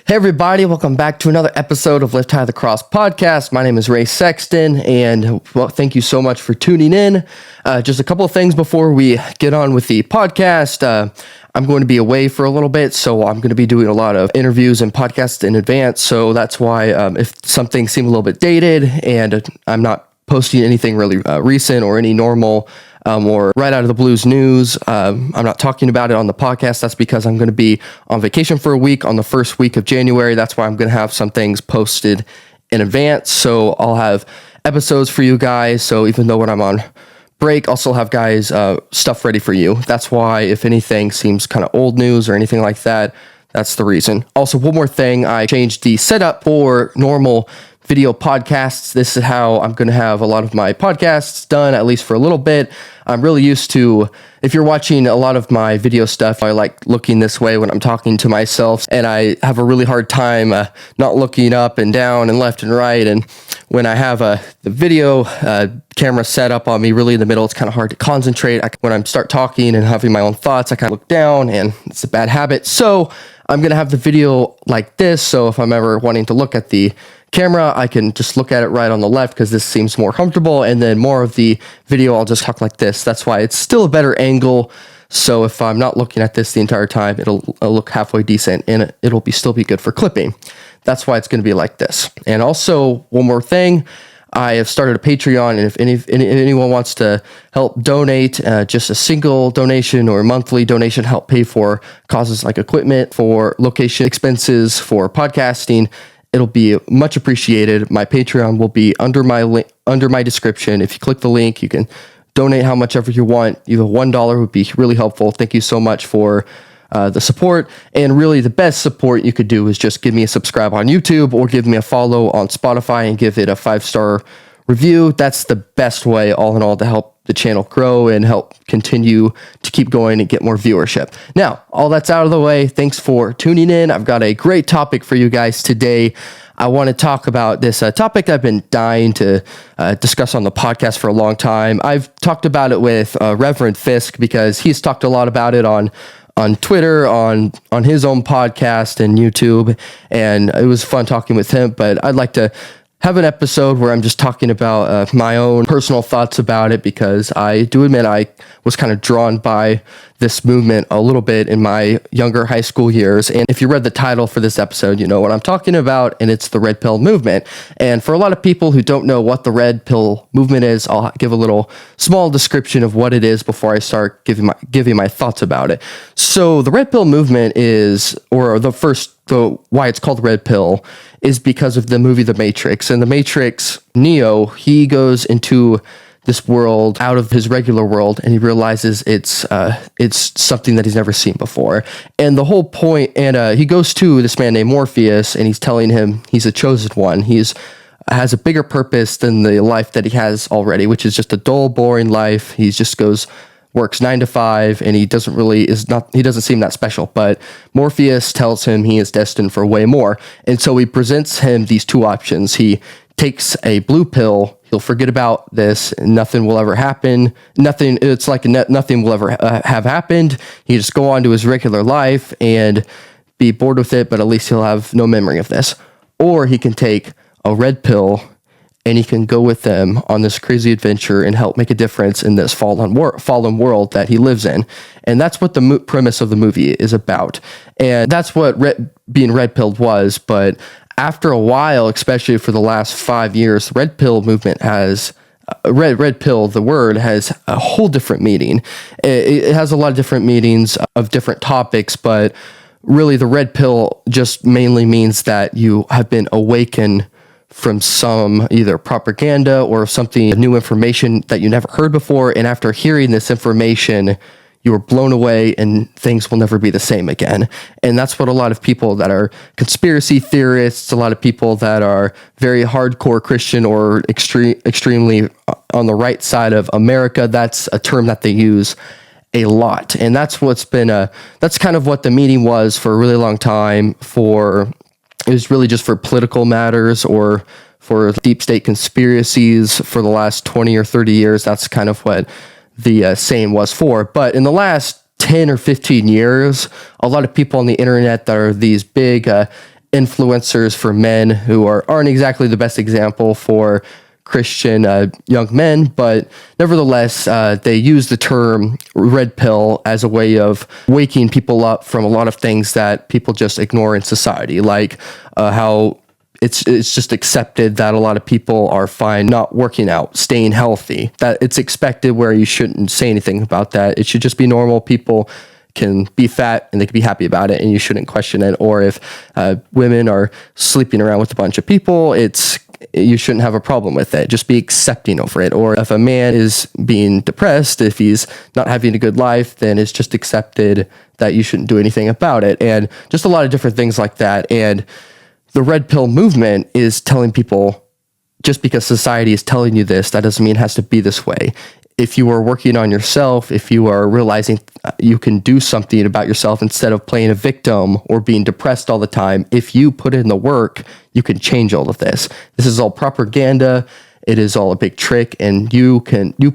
Hey everybody, welcome back to another episode of Lift High the Cross podcast. My name is Ray Sexton, and well, thank you so much for tuning in. Just a couple of things before we get on with the podcast. I'm going to be away for a little bit, so I'm going to be doing a lot of interviews and podcasts in advance, so that's why if something seems a little bit dated and I'm not posting anything really recent or any normal or right out of the blues news. I'm not talking about it on the podcast. That's because I'm going to be on vacation for a week on the first week of January. That's why I'm going to have some things posted in advance. So I'll have episodes for you guys. So even though when I'm on break, I'll still have guys stuff ready for you. That's why if anything seems kind of old news or anything like that, that's the reason. Also, one more thing, I changed the setup for normal video podcasts. This is how I'm going to have a lot of my podcasts done, at least for a little bit. I'm really used to, if you're watching a lot of my video stuff, I like looking this way when I'm talking to myself, and I have a really hard time not looking up and down and left and right. And when I have the video camera set up on me really in the middle, it's kind of hard to concentrate. When I start talking and having my own thoughts, I kind of look down, and it's a bad habit. So I'm going to have the video like this, so if I'm ever wanting to look at the camera, I can just look at it right on the left because this seems more comfortable, and then more of the video, I'll just talk like this. That's why it's still a better angle. So if I'm not looking at this the entire time, it'll look halfway decent, and it'll still be good for clipping. That's why it's going to be like this. And also, one more thing, I have started a Patreon, and if anyone wants to help donate, just a single donation or monthly donation, help pay for causes like equipment, for location expenses, for podcasting, it'll be much appreciated. My Patreon will be under my description. If you click the link, you can donate how much ever you want. Even $1 would be really helpful. Thank you so much for the support. And really, the best support you could do is just give me a subscribe on YouTube or give me a follow on Spotify and give it a 5-star review. That's the best way, all in all, to help the channel grow and help continue to keep going and get more viewership. Now, all that's out of the way. Thanks for tuning in. I've got a great topic for you guys today. I want to talk about this topic I've been dying to discuss on the podcast for a long time. I've talked about it with Reverend Fisk because he's talked a lot about it on Twitter, on his own podcast and YouTube, and it was fun talking with him, but I'd like to have an episode where I'm just talking about my own personal thoughts about it, because I do admit I was kind of drawn by this movement a little bit in my younger high school years. And if you read the title for this episode, you know what I'm talking about, and it's the Red Pill movement. And for a lot of people who don't know what the Red Pill movement is, I'll give a little small description of what it is before I start giving my thoughts about it. So the Red Pill movement is, or why it's called the Red Pill is because of the movie The Matrix. And The Matrix, Neo, he goes into this world out of his regular world, and he realizes it's something that he's never seen before. And the whole point, and he goes to this man named Morpheus, and he's telling him he's a chosen one. Has a bigger purpose than the life that he has already, which is just a dull, boring life. He just works 9 to 5, and he doesn't seem that special. But Morpheus tells him he is destined for way more. And so he presents him these two options. He takes a blue pill. He'll forget about this, and nothing will ever happen. Nothing will ever have happened. He just go on to his regular life and be bored with it, but at least he'll have no memory of this. Or he can take a red pill, and he can go with them on this crazy adventure and help make a difference in this fallen world that he lives in. And that's what the premise of the movie is about. And that's what being red-pilled was. But after a while, especially for the last 5 years, the red pill movement has... red pill, the word, has a whole different meaning. It has a lot of different meanings of different topics, but really the red pill just mainly means that you have been awakened from some either propaganda or something, new information that you never heard before. And after hearing this information, you were blown away and things will never be the same again. And that's what a lot of people that are conspiracy theorists, a lot of people that are very hardcore Christian or extremely on the right side of America, that's a term that they use a lot. And that's that's kind of what the meaning was for a really long time. It was really just for political matters or for deep state conspiracies for the last 20 or 30 years. That's kind of what the saying was for. But in the last 10 or 15 years, a lot of people on the internet that are these big influencers for men who aren't exactly the best example for Christian young men, but nevertheless, they use the term red pill as a way of waking people up from a lot of things that people just ignore in society, like how it's just accepted that a lot of people are fine not working out, staying healthy, that it's expected where you shouldn't say anything about that. It should just be normal. People can be fat and they can be happy about it and you shouldn't question it. Or if women are sleeping around with a bunch of people, you shouldn't have a problem with it. Just be accepting over it. Or if a man is being depressed, if he's not having a good life, then it's just accepted that you shouldn't do anything about it. And just a lot of different things like that. And the red pill movement is telling people, just because society is telling you this, that doesn't mean it has to be this way. If you are working on yourself, if you are realizing you can do something about yourself instead of playing a victim or being depressed all the time, if you put in the work, you can change all of this. This is all propaganda. It is all a big trick, and you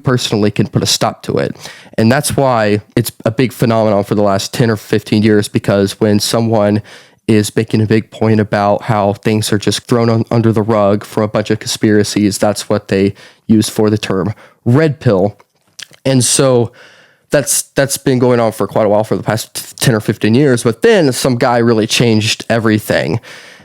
personally can put a stop to it. And that's why it's a big phenomenon for the last 10 or 15 years, because when someone is making a big point about how things are just thrown under the rug for a bunch of conspiracies, that's what they use for the term red pill. And so that's been going on for quite a while, for the past 10 or 15 years. But then some guy really changed everything.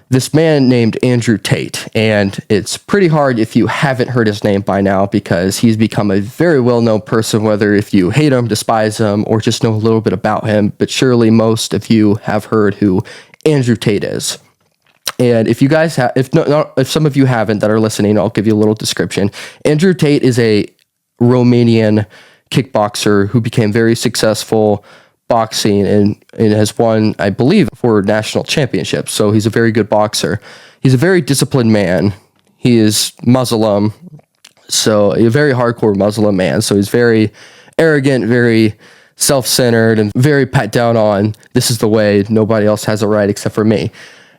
This man named Andrew Tate. And it's pretty hard if you haven't heard his name by now, because he's become a very well-known person, whether if you hate him, despise him, or just know a little bit about him. But surely most of you have heard who Andrew Tate is. And if you guys have, if some of you haven't that are listening, I'll give you a little description. Andrew Tate is a Romanian kickboxer who became very successful boxing and has won, I believe, 4 national championships. So he's a very good boxer. He's a very disciplined man. He is Muslim, so a very hardcore Muslim man. So he's very arrogant, very self-centered, and very pat down on, this is the way, nobody else has a right except for me.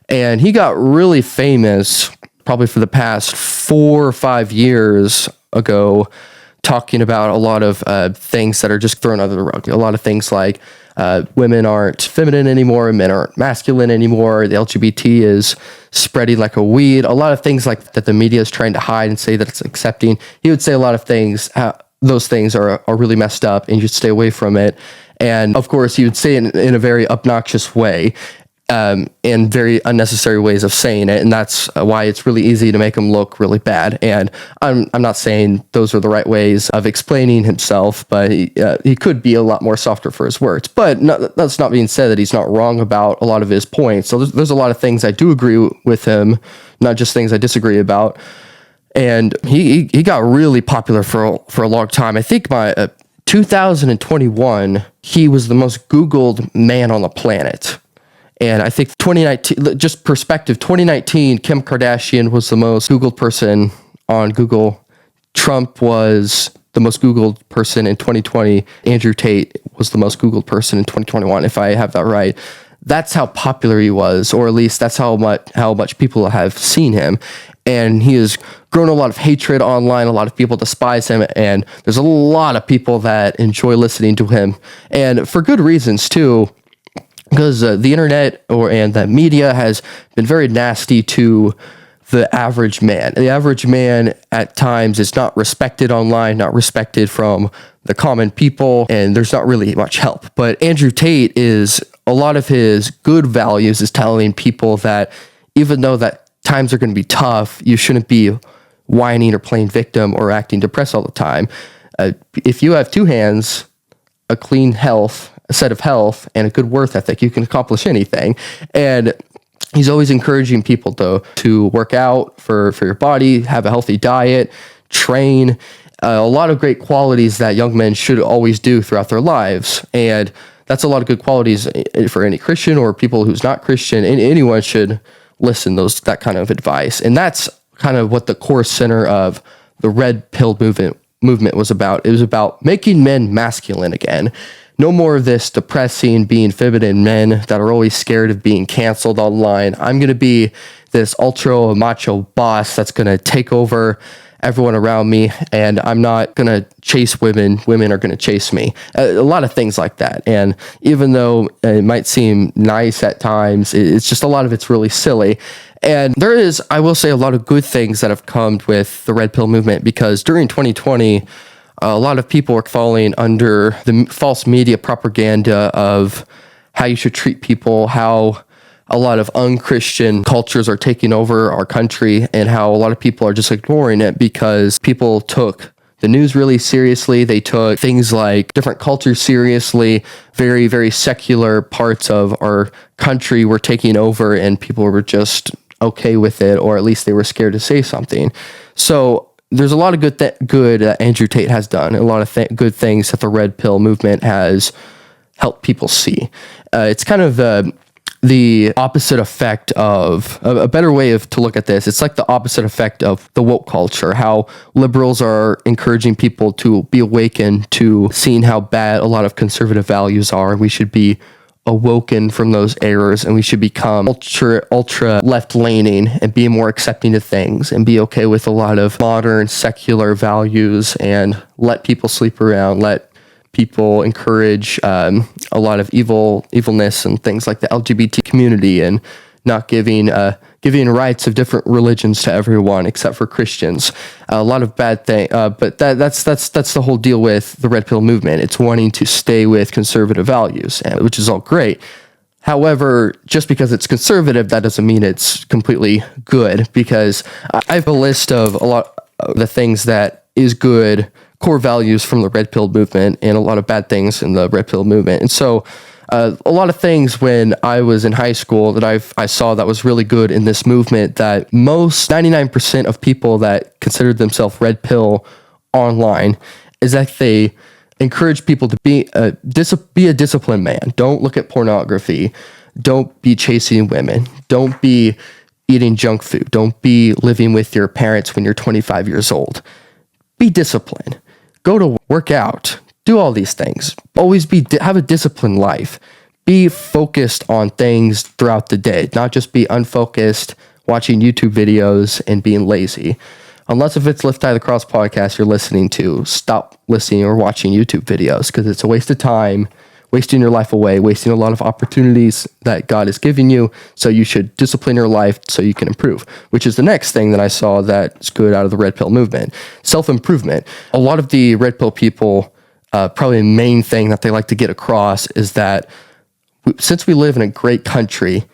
And he got really famous probably for the past 4 or 5 years ago, talking about a lot of things that are just thrown under the rug. A lot of things like women aren't feminine anymore, men aren't masculine anymore, the LGBT is spreading like a weed. A lot of things like that the media is trying to hide and say that it's accepting. He would say a lot of things, those things are really messed up and you should stay away from it. And of course, he would say it in a very obnoxious way, and very unnecessary ways of saying it. And that's why it's really easy to make him look really bad. And I'm not saying those are the right ways of explaining himself, but he could be a lot more softer for his words. But that's not being said that he's not wrong about a lot of his points. So there's a lot of things I do agree with him, not just things I disagree about. And he got really popular for a long time. I think by 2021, he was the most Googled man on the planet. And I think 2019, just perspective, 2019, Kim Kardashian was the most Googled person on Google. Trump was the most Googled person in 2020. Andrew Tate was the most Googled person in 2021, if I have that right. That's how popular he was, or at least that's how much people have seen him. And he has grown a lot of hatred online. A lot of people despise him, and there's a lot of people that enjoy listening to him, and for good reasons too. Because the internet and the media has been very nasty to the average man. The average man at times is not respected online, not respected from the common people, and there's not really much help. But Andrew Tate is, a lot of his good values is telling people that even though that times are going to be tough, you shouldn't be whining or playing victim or acting depressed all the time. If you have 2 hands, a clean health, a set of health, and a good work ethic, you can accomplish anything. And he's always encouraging people to work out for your body, have a healthy diet, train, a lot of great qualities that young men should always do throughout their lives. And that's a lot of good qualities for any Christian or people who's not Christian, and anyone should listen to that kind of advice. And that's kind of what the core center of the red pill movement was about. It was about making men masculine again. No more of this depressing, being feminine men that are always scared of being canceled online. I'm going to be this ultra macho boss that's going to take over everyone around me, and I'm not going to chase women. Women are going to chase me. A lot of things like that. And even though it might seem nice at times, it's just a lot of it's really silly. And there is, I will say, a lot of good things that have come with the Red Pill movement, because during 2020, a lot of people were falling under the false media propaganda of how you should treat people, how a lot of unchristian cultures are taking over our country, and how a lot of people are just ignoring it because people took the news really seriously. They took things like different cultures seriously. Very, very secular parts of our country were taking over, and people were just okay with it, or at least they were scared to say something. So there's a lot of good Andrew Tate has done, a lot of good things that the Red Pill movement has helped people see. It's kind of the opposite effect of a better way to look at this. It's like the opposite effect of the woke culture, how liberals are encouraging people to be awakened to seeing how bad a lot of conservative values are. We should be awoken from those errors, and we should become ultra left leaning and be more accepting to things and be okay with a lot of modern secular values, and let people sleep around, let people encourage a lot of evilness and things like the LGBT community, and not giving rights of different religions to everyone except for Christians. A lot of bad thing, but that's the whole deal with the Red Pill movement. It's wanting to stay with conservative values, which is all great. However, just because it's conservative, that doesn't mean it's completely good, because I have a list of a lot of the things that is good core values from the Red Pill movement, and a lot of bad things in the Red Pill movement. And so a lot of things when I was in high school that I saw that was really good in this movement, that most 99% of people that considered themselves Red Pill online, is that they encourage people to be a disciplined man. Don't look at pornography. Don't be chasing women. Don't be eating junk food. Don't be living with your parents when you're 25 years old. Be disciplined. Go to work out. Do all these things. Always have a disciplined life. Be focused on things throughout the day, not just be unfocused, watching YouTube videos and being lazy. Unless if it's Lift High the Cross podcast you're listening to, stop listening or watching YouTube videos, because it's a waste of time, wasting your life away, wasting a lot of opportunities that God is giving you. So you should discipline your life so you can improve, which is the next thing that I saw that's good out of the Red Pill movement. Self-improvement. A lot of the Red Pill people, probably the main thing that they like to get across is that since we live in a great country,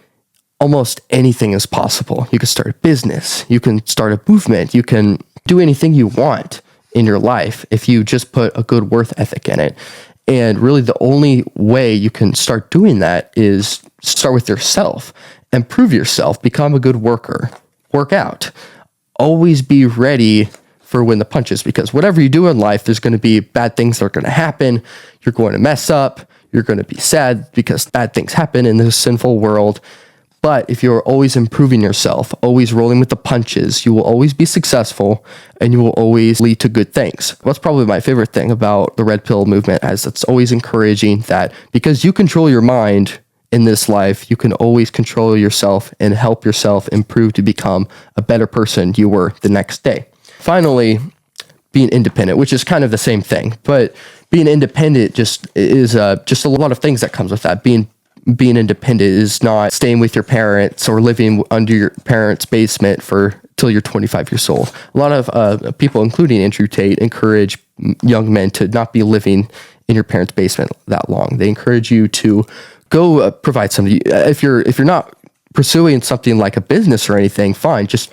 almost anything is possible. You can start a business, you can start a movement, you can do anything you want in your life if you just put a good work ethic in it. And really the only way you can start doing that is start with yourself, improve yourself, become a good worker, work out, always be ready for when the punches, because whatever you do in life, there's going to be bad things that are going to happen. You're going to mess up. You're going to be sad because bad things happen in this sinful world. But if you're always improving yourself, always rolling with the punches, you will always be successful, and you will always lead to good things. That's probably my favorite thing about the Red Pill movement, as it's always encouraging that because you control your mind in this life, you can always control yourself and help yourself improve to become a better person you were the next day. Finally, being independent, which is kind of the same thing, but being independent just is just a lot of things that comes with that. Being independent is not staying with your parents or living under your parents' basement till you're 25 years old. A lot of people, including Andrew Tate, encourage young men to not be living in your parents' basement that long. They encourage you to go provide something. If you're not pursuing something like a business or anything, fine, just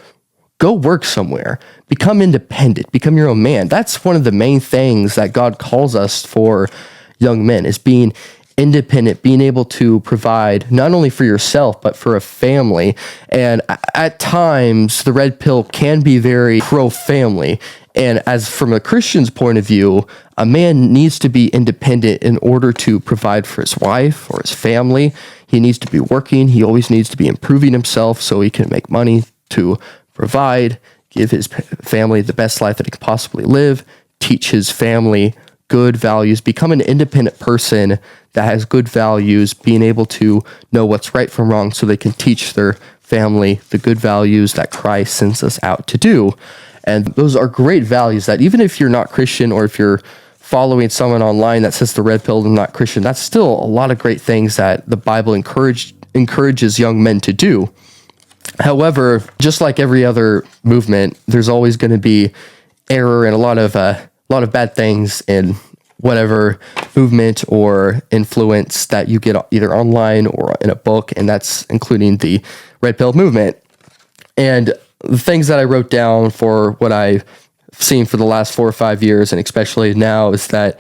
go work somewhere. Become independent. Become your own man. That's one of the main things that God calls us for young men, is being independent, being able to provide not only for yourself, but for a family. And at times, the Red Pill can be very pro-family. And as from a Christian's point of view, a man needs to be independent in order to provide for his wife or his family. He needs to be working. He always needs to be improving himself so he can make money to provide, give his family the best life that he can possibly live, teach his family good values, become an independent person that has good values, being able to know what's right from wrong so they can teach their family the good values that Christ sends us out to do. And those are great values that even if you're not Christian, or if you're following someone online that says the red pill and not Christian, that's still a lot of great things that the Bible encourages young men to do. However, just like every other movement, there's always going to be error and a lot of bad things in whatever movement or influence that you get either online or in a book, and that's including the red pill movement. And the things that I wrote down for what I've seen for the last 4 or 5 years, and especially now, is that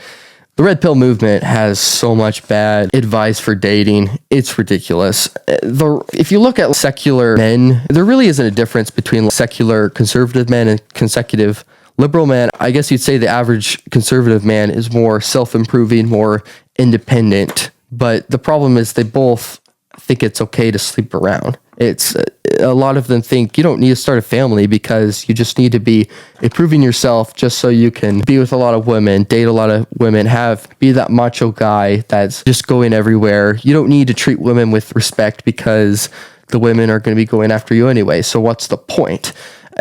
the red pill movement has so much bad advice for dating. It's ridiculous. If you look at secular men, there really isn't a difference between secular conservative men and consecutive liberal men. I guess you'd say the average conservative man is more self-improving, more independent. But the problem is they both think it's okay to sleep around. It's a lot of them think you don't need to start a family because you just need to be improving yourself just so you can be with a lot of women, date a lot of women, be that macho guy that's just going everywhere. You don't need to treat women with respect because the women are going to be going after you anyway. So what's the point?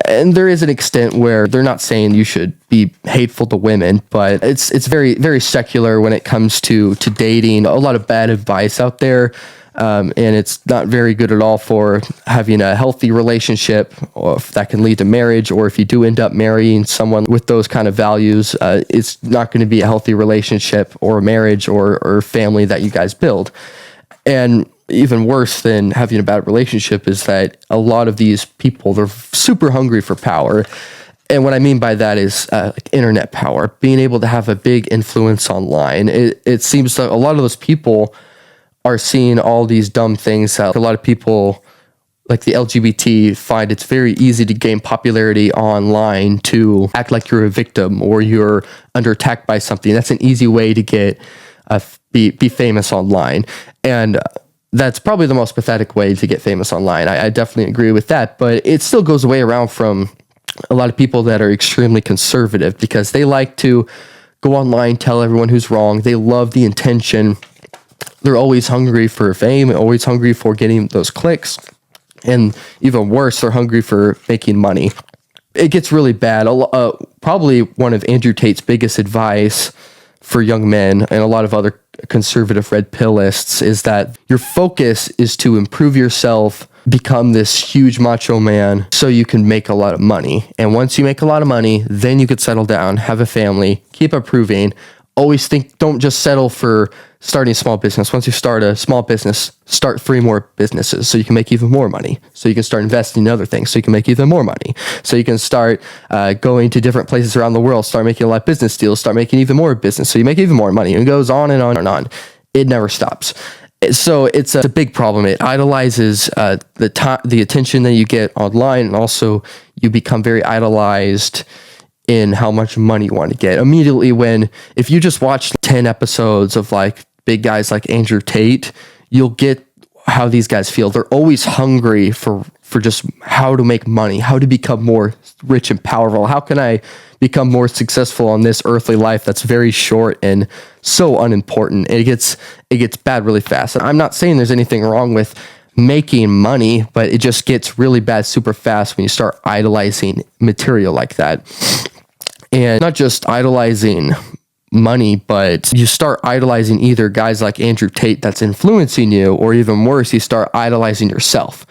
And there is an extent where they're not saying you should be hateful to women, but it's very, very secular when it comes to dating. A lot of bad advice out there. And it's not very good at all for having a healthy relationship, or if that can lead to marriage, or if you do end up marrying someone with those kind of values, it's not going to be a healthy relationship or marriage or family that you guys build. And even worse than having a bad relationship is that a lot of these people, they're super hungry for power. And what I mean by that is like internet power, being able to have a big influence online. It seems that a lot of those people are seeing all these dumb things that a lot of people, like the LGBT, find it's very easy to gain popularity online, to act like you're a victim or you're under attack by something. That's an easy way to get be famous online. And that's probably the most pathetic way to get famous online. I definitely agree with that, but it still goes away around from a lot of people that are extremely conservative because they like to go online, tell everyone who's wrong. They love the intention. They're always hungry for fame, always hungry for getting those clicks. And even worse, they're hungry for making money. It gets really bad. Probably one of Andrew Tate's biggest advice for young men and a lot of other conservative red pillists is that your focus is to improve yourself, become this huge macho man so you can make a lot of money. And once you make a lot of money, then you could settle down, have a family, keep improving. Always think, don't just settle for starting a small business. Once you start a small business, start 3 more businesses so you can make even more money. So you can start investing in other things so you can make even more money. So you can start going to different places around the world, start making a lot of business deals, start making even more business so you make even more money. And it goes on and on and on. It never stops. So it's a big problem. It idolizes the attention that you get online, and also you become very idolized in how much money you want to get. Immediately if you just watch 10 episodes of like big guys like Andrew Tate, you'll get how these guys feel. They're always hungry for just how to make money, how to become more rich and powerful. How can I become more successful on this earthly life that's very short and so unimportant? It gets bad really fast. And I'm not saying there's anything wrong with making money, but it just gets really bad super fast when you start idolizing material like that. And not just idolizing money, but you start idolizing either guys like Andrew Tate that's influencing you, or even worse, you start idolizing yourself.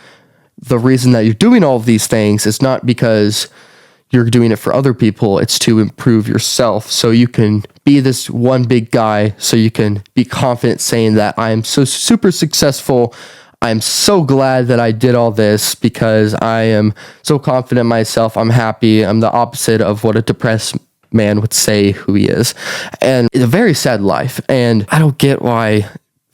The reason that you're doing all of these things is not because you're doing it for other people, it's to improve yourself so you can be this one big guy, so you can be confident saying that I am so super successful. I'm so glad that I did all this because I am so confident in myself. I'm happy. I'm the opposite of what a depressed man would say who he is. And it's a very sad life. And I don't get why,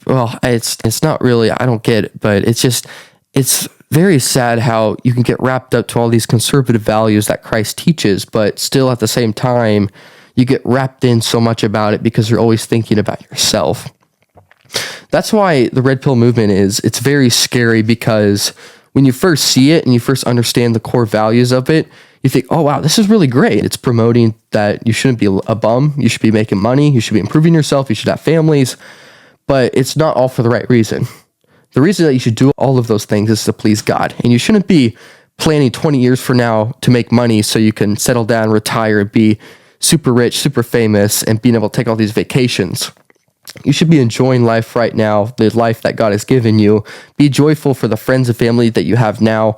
well, it's not really, I don't get it, but it's very sad how you can get wrapped up to all these conservative values that Christ teaches, but still at the same time, you get wrapped in so much about it because you're always thinking about yourself. That's why the red pill movement it's very scary, because when you first see it and you first understand the core values of it, you think, oh, wow, this is really great. It's promoting that you shouldn't be a bum. You should be making money. You should be improving yourself. You should have families. But it's not all for the right reason. The reason that you should do all of those things is to please God. And you shouldn't be planning 20 years from now to make money so you can settle down, retire, be super rich, super famous, and being able to take all these vacations. You should be enjoying life right now, the life that God has given you. Be joyful for the friends and family that you have now.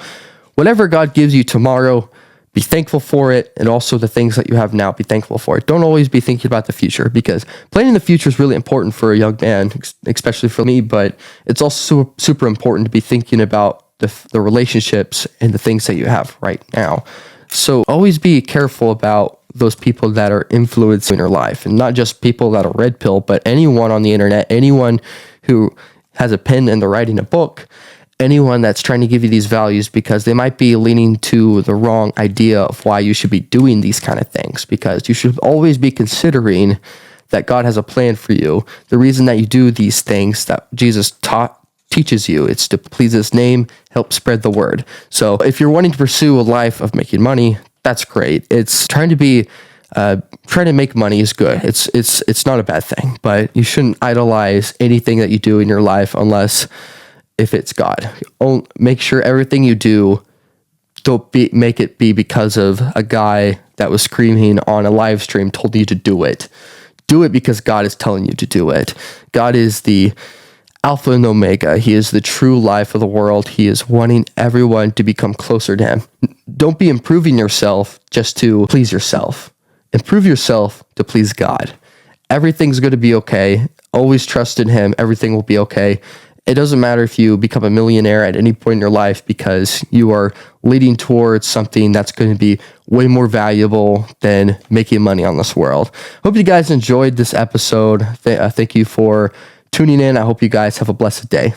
Whatever God gives you tomorrow, be thankful for it, and also the things that you have now, be thankful for it. Don't always be thinking about the future, because planning the future is really important for a young man, especially for me, but it's also super important to be thinking about the relationships and the things that you have right now. So always be careful about those people that are influencing your life, and not just people that are red pill, but anyone on the internet, anyone who has a pen and they're writing a book, anyone that's trying to give you these values, because they might be leaning to the wrong idea of why you should be doing these kind of things, because you should always be considering that God has a plan for you. The reason that you do these things that Jesus teaches you, it's to please his name, help spread the word. So if you're wanting to pursue a life of making money, that's great. It's trying to make money is good. It's not a bad thing, but you shouldn't idolize anything that you do in your life unless if it's God. Make sure everything you do, make it be because of a guy that was screaming on a live stream told you to do it. Do it because God is telling you to do it. God is the Alpha and Omega. He is the true life of the world. He is wanting everyone to become closer to him. Don't be improving yourself just to please yourself. Improve yourself to please God. Everything's going to be okay. Always trust in him. Everything will be okay. It doesn't matter if you become a millionaire at any point in your life, because you are leading towards something that's going to be way more valuable than making money on this world. Hope you guys enjoyed this episode. Thank you for tuning in. I hope you guys have a blessed day.